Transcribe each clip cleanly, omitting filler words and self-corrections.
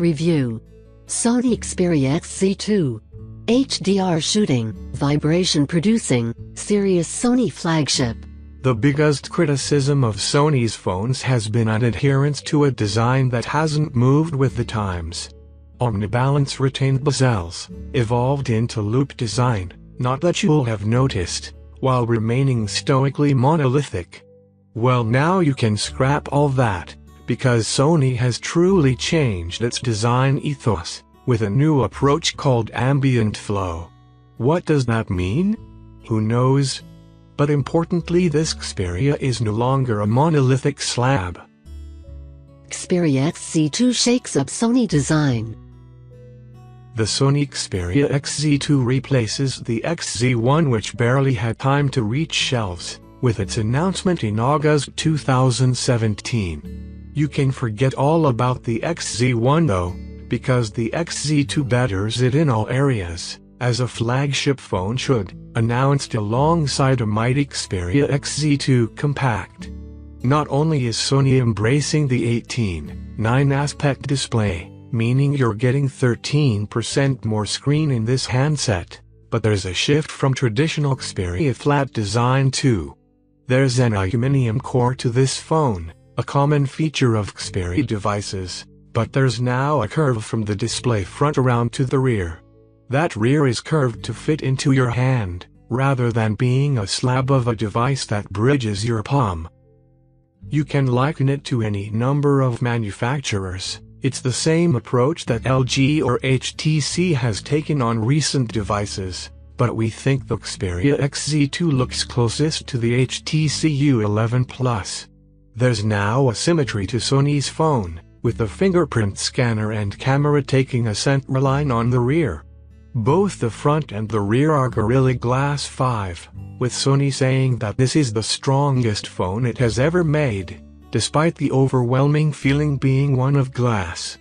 Review: Sony Xperia XZ2. HDR shooting, vibration producing, serious Sony flagship. The biggest criticism of Sony's phones has been an adherence to a design that hasn't moved with the times. OmniBalance retained bezels, evolved into loop design, not that you'll have noticed, while remaining stoically monolithic. Well, now you can scrap all that, because Sony has truly changed its design ethos, with a new approach called Ambient Flow. What does that mean? Who knows? But importantly, this Xperia is no longer a monolithic slab. Xperia XZ2 shakes up Sony design. The Sony Xperia XZ2 replaces the XZ1, which barely had time to reach shelves, with its announcement in August 2017. You can forget all about the XZ1 though, because the XZ2 betters it in all areas, as a flagship phone should, announced alongside a mighty Xperia XZ2 Compact. Not only is Sony embracing the 18:9 aspect display, meaning you're getting 13% more screen in this handset, but there's a shift from traditional Xperia flat design too. There's an aluminum core to this phone, a common feature of Xperia devices, but there's now a curve from the display front around to the rear. That rear is curved to fit into your hand, rather than being a slab of a device that bridges your palm. You can liken it to any number of manufacturers. It's the same approach that LG or HTC has taken on recent devices, but we think the Xperia XZ2 looks closest to the HTC U11 Plus. There's now a symmetry to Sony's phone, with the fingerprint scanner and camera taking a central line on the rear. Both the front and the rear are Gorilla Glass 5, with Sony saying that this is the strongest phone it has ever made, despite the overwhelming feeling being one of glass.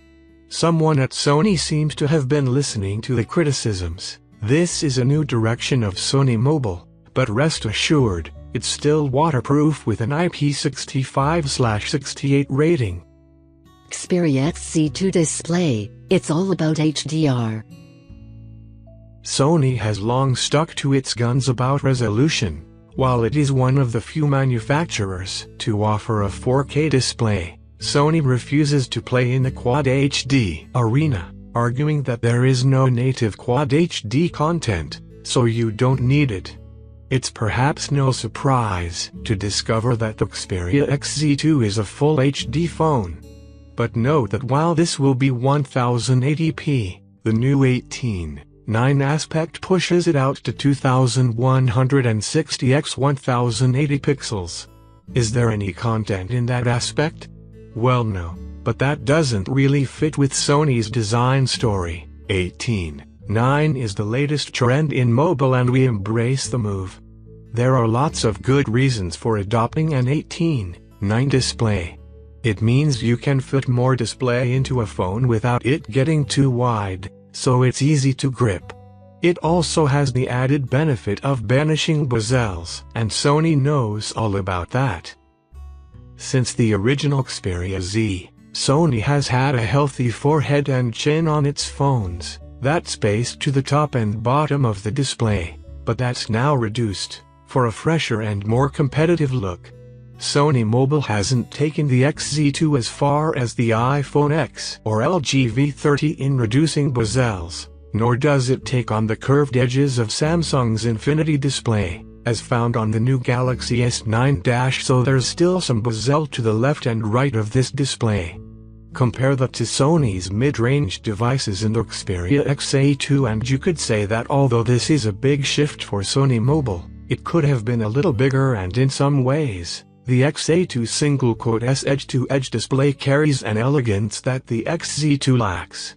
Someone at Sony seems to have been listening to the criticisms. This is a new direction of Sony Mobile, but rest assured, it's still waterproof with an IP65/68 rating. Xperia XZ2 display, it's all about HDR. Sony has long stuck to its guns about resolution. While it is one of the few manufacturers to offer a 4K display, Sony refuses to play in the Quad HD arena, arguing that there is no native Quad HD content, so you don't need it. It's perhaps no surprise to discover that the Xperia XZ2 is a full HD phone. But note that while this will be 1080p, the new 18:9 aspect pushes it out to 2160 x 1080 pixels. Is there any content in that aspect? Well, no, but that doesn't really fit with Sony's design story. 18:9 is the latest trend in mobile and we embrace the move. There are lots of good reasons for adopting an 18:9 display. It means you can fit more display into a phone without it getting too wide, so it's easy to grip. It also has the added benefit of banishing bezels, and Sony knows all about that. Since the original Xperia Z, Sony has had a healthy forehead and chin on its phones, that space to the top and bottom of the display, but that's now reduced, for a fresher and more competitive look. Sony Mobile hasn't taken the XZ2 as far as the iPhone X or LG V30 in reducing bezels, nor does it take on the curved edges of Samsung's Infinity display, as found on the new Galaxy S9, so there's still some bezel to the left and right of this display. Compare that to Sony's mid-range devices in the Xperia XZ2 and you could say that although this is a big shift for Sony Mobile, it could have been a little bigger, and in some ways, the XZ2 single-S edge-to-edge display carries an elegance that the XZ2 lacks.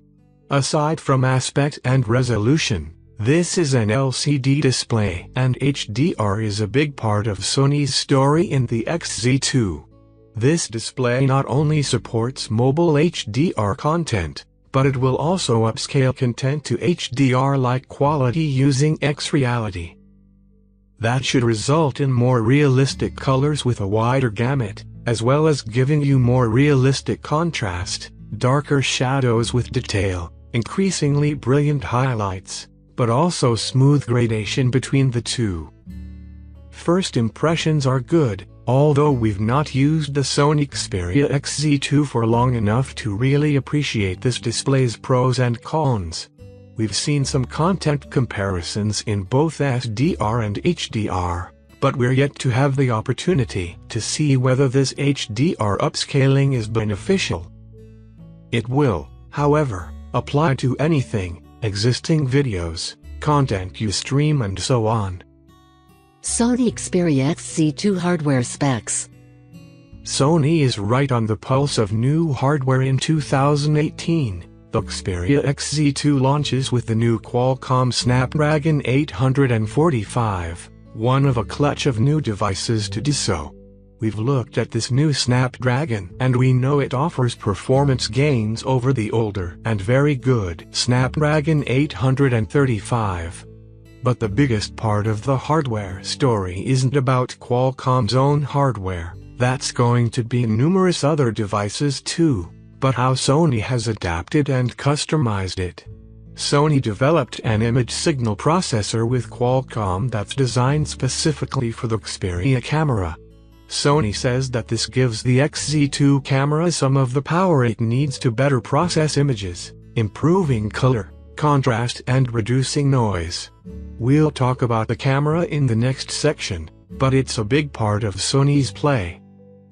Aside from aspect and resolution, this is an LCD display, and HDR is a big part of Sony's story in the XZ2. This display not only supports mobile HDR content, but it will also upscale content to HDR-like quality using X-Reality. That should result in more realistic colors with a wider gamut, as well as giving you more realistic contrast, darker shadows with detail, increasingly brilliant highlights, but also smooth gradation between the two. First impressions are good, although we've not used the Sony Xperia XZ2 for long enough to really appreciate this display's pros and cons. We've seen some content comparisons in both SDR and HDR, but we're yet to have the opportunity to see whether this HDR upscaling is beneficial. It will, however, apply to anything, existing videos, content you stream and so on. Sony Xperia XZ2 hardware specs. Sony is right on the pulse of new hardware in 2018. The Xperia XZ2 launches with the new Qualcomm Snapdragon 845, one of a clutch of new devices to do so. We've looked at this new Snapdragon and we know it offers performance gains over the older and very good Snapdragon 835. But the biggest part of the hardware story isn't about Qualcomm's own hardware, that's going to be numerous other devices too, but how Sony has adapted and customized it. Sony developed an image signal processor with Qualcomm that's designed specifically for the Xperia camera. Sony says that this gives the XZ2 camera some of the power it needs to better process images, improving color, contrast and reducing noise. We'll talk about the camera in the next section, but it's a big part of Sony's play.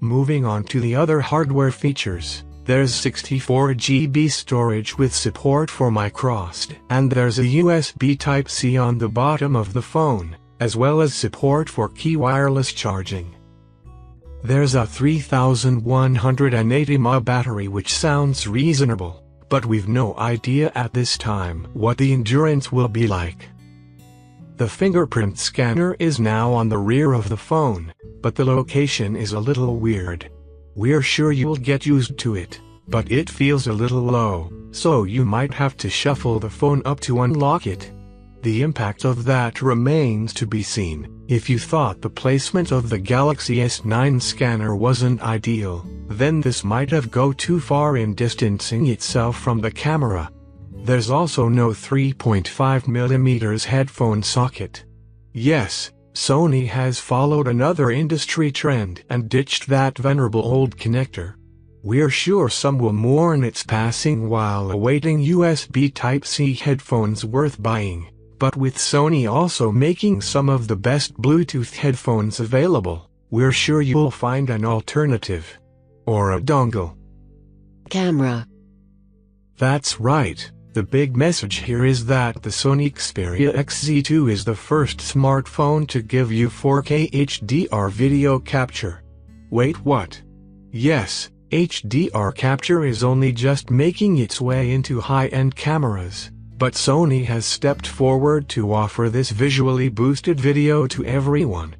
Moving on to the other hardware features, there's 64 GB storage with support for microSD, and there's a USB Type-C on the bottom of the phone, as well as support for key wireless charging. There's a 3180 mAh battery, which sounds reasonable, but we've no idea at this time what the endurance will be like. The fingerprint scanner is now on the rear of the phone, but the location is a little weird. We're sure you'll get used to it, but it feels a little low, so you might have to shuffle the phone up to unlock it. The impact of that remains to be seen. If you thought the placement of the Galaxy S9 scanner wasn't ideal, then this might have gone too far in distancing itself from the camera. There's also no 3.5mm headphone socket. Yes, Sony has followed another industry trend and ditched that venerable old connector. We're sure some will mourn its passing while awaiting USB Type-C headphones worth buying, but with Sony also making some of the best Bluetooth headphones available, we're sure you'll find an alternative. Or a dongle. Camera. That's right. The big message here is that the Sony Xperia XZ2 is the first smartphone to give you 4K HDR video capture. Wait, what? Yes, HDR capture is only just making its way into high-end cameras, but Sony has stepped forward to offer this visually boosted video to everyone.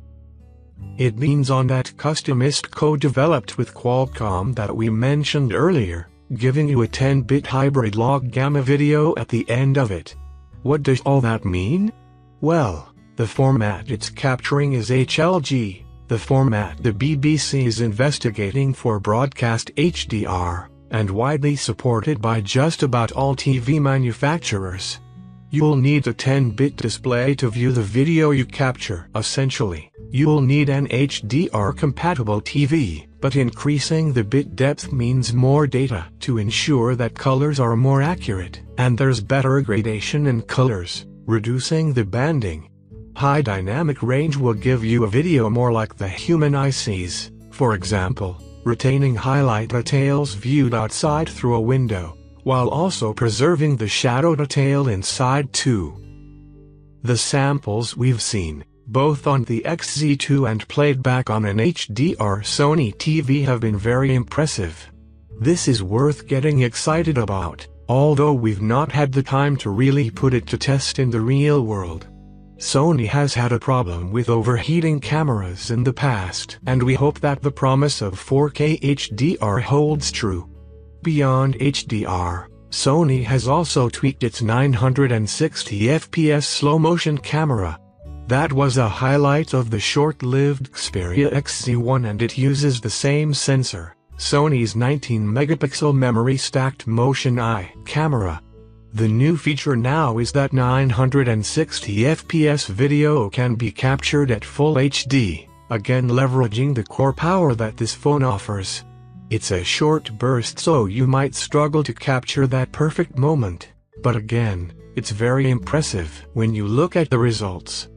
It leans on that customized code developed with Qualcomm that we mentioned earlier, giving you a 10-bit hybrid log gamma video at the end of it. What does all that mean? Well, the format it's capturing is HLG, the format the BBC is investigating for broadcast HDR, and widely supported by just about all TV manufacturers. You'll need a 10-bit display to view the video you capture. Essentially, you'll need an HDR-compatible TV, but increasing the bit depth means more data to ensure that colors are more accurate, and there's better gradation in colors, reducing the banding. High dynamic range will give you a video more like the human eye sees, for example, retaining highlight details viewed outside through a window, while also preserving the shadow detail inside too. The samples we've seen, both on the XZ2 and played back on an HDR Sony TV, have been very impressive. This is worth getting excited about, although we've not had the time to really put it to test in the real world. Sony has had a problem with overheating cameras in the past, and we hope that the promise of 4K HDR holds true. Beyond HDR, Sony has also tweaked its 960 FPS slow-motion camera. That was a highlight of the short-lived Xperia XZ1, and it uses the same sensor, Sony's 19-megapixel memory stacked motion eye camera. The new feature now is that 960 FPS video can be captured at full HD, again leveraging the core power that this phone offers. It's a short burst, so you might struggle to capture that perfect moment, but again, it's very impressive when you look at the results.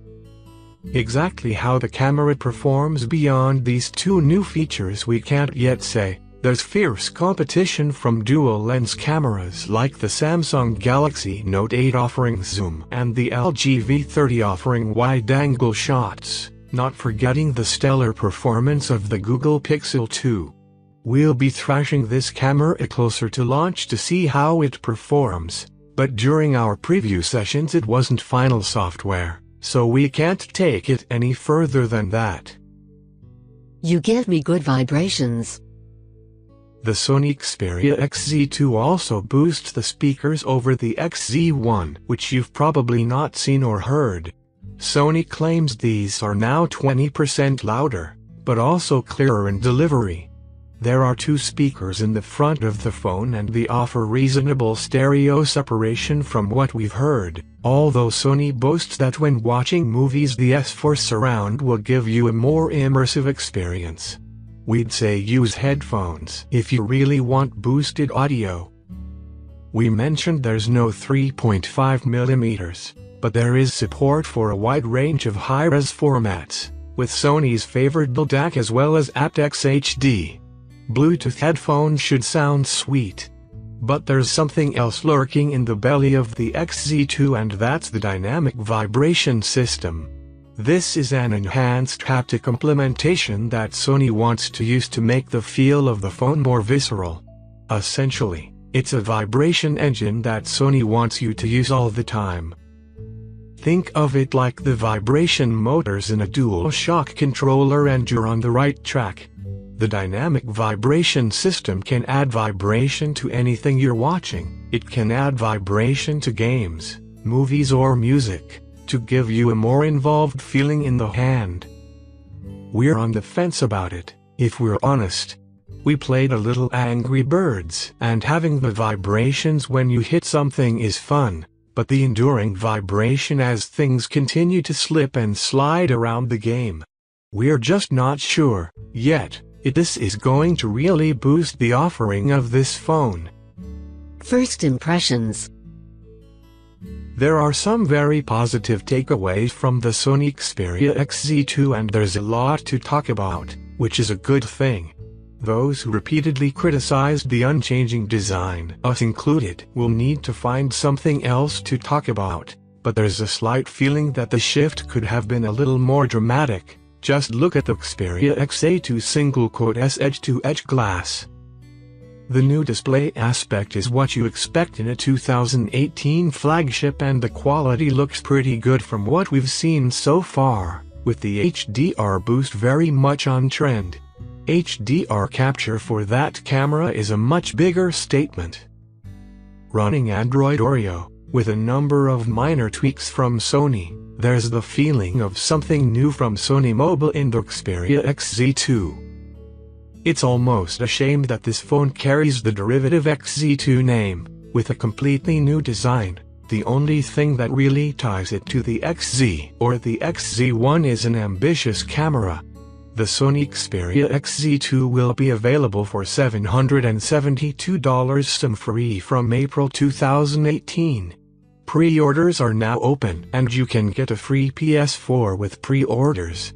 Exactly how the camera performs beyond these two new features we can't yet say. There's fierce competition from dual-lens cameras like the Samsung Galaxy Note 8 offering zoom and the LG V30 offering wide-angle shots, not forgetting the stellar performance of the Google Pixel 2. We'll be thrashing this camera closer to launch to see how it performs, but during our preview sessions it wasn't final software, so we can't take it any further than that. You give me good vibrations. The Sony Xperia XZ2 also boosts the speakers over the XZ1, which you've probably not seen or heard. Sony claims these are now 20% louder, but also clearer in delivery. There are two speakers in the front of the phone and they offer reasonable stereo separation from what we've heard, although Sony boasts that when watching movies the S4 surround will give you a more immersive experience. We'd say use headphones if you really want boosted audio. We mentioned there's no 3.5mm, but there is support for a wide range of high-res formats, with Sony's favorite DAC as well as aptX HD. Bluetooth headphones should sound sweet. But there's something else lurking in the belly of the XZ2, and that's the dynamic vibration system. This is an enhanced haptic implementation that Sony wants to use to make the feel of the phone more visceral. Essentially, it's a vibration engine that Sony wants you to use all the time. Think of it like the vibration motors in a DualShock controller, and you're on the right track. The dynamic vibration system can add vibration to anything you're watching. It can add vibration to games, movies or music, to give you a more involved feeling in the hand. We're on the fence about it, if we're honest. We played a little Angry Birds, and having the vibrations when you hit something is fun, but the enduring vibration as things continue to slip and slide around the game. We're just not sure, yet, if this is going to really boost the offering of this phone. First impressions. There are some very positive takeaways from the Sony Xperia XZ2, and there's a lot to talk about, which is a good thing. Those who repeatedly criticized the unchanging design, us included, will need to find something else to talk about, but there's a slight feeling that the shift could have been a little more dramatic. Just look at the Xperia XZ2 single-S edge-to-edge glass. The new display aspect is what you expect in a 2018 flagship, and the quality looks pretty good from what we've seen so far, with the HDR boost very much on trend. HDR capture for that camera is a much bigger statement. Running Android Oreo, with a number of minor tweaks from Sony, there's the feeling of something new from Sony Mobile in the Xperia XZ2. It's almost a shame that this phone carries the derivative XZ2 name, with a completely new design. The only thing that really ties it to the XZ or the XZ1 is an ambitious camera. The Sony Xperia XZ2 will be available for $772 SIM-free from April 2018. Pre-orders are now open, and you can get a free PS4 with pre-orders.